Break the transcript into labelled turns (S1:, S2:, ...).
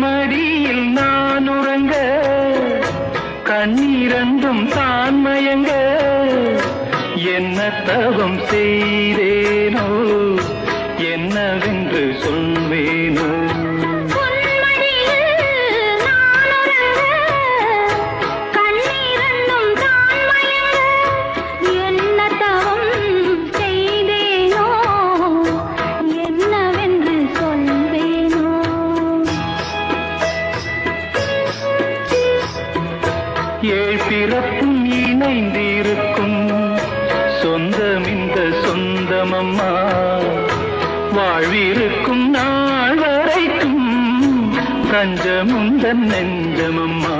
S1: மடியில் நான் உறங்க கண்ணீரண்டும் தான் மயங்க என்ன தவம் செய்தேனோ என்னவென்று சொல்வேனோ ஏழ் பிறப்பும் இணைந்திருக்கும் சொந்தம் இந்த சொந்தமம்மா வாழ்விருக்கும் நாள் வரைக்கும் தஞ்சமுந்தன் நெஞ்சமம்மா.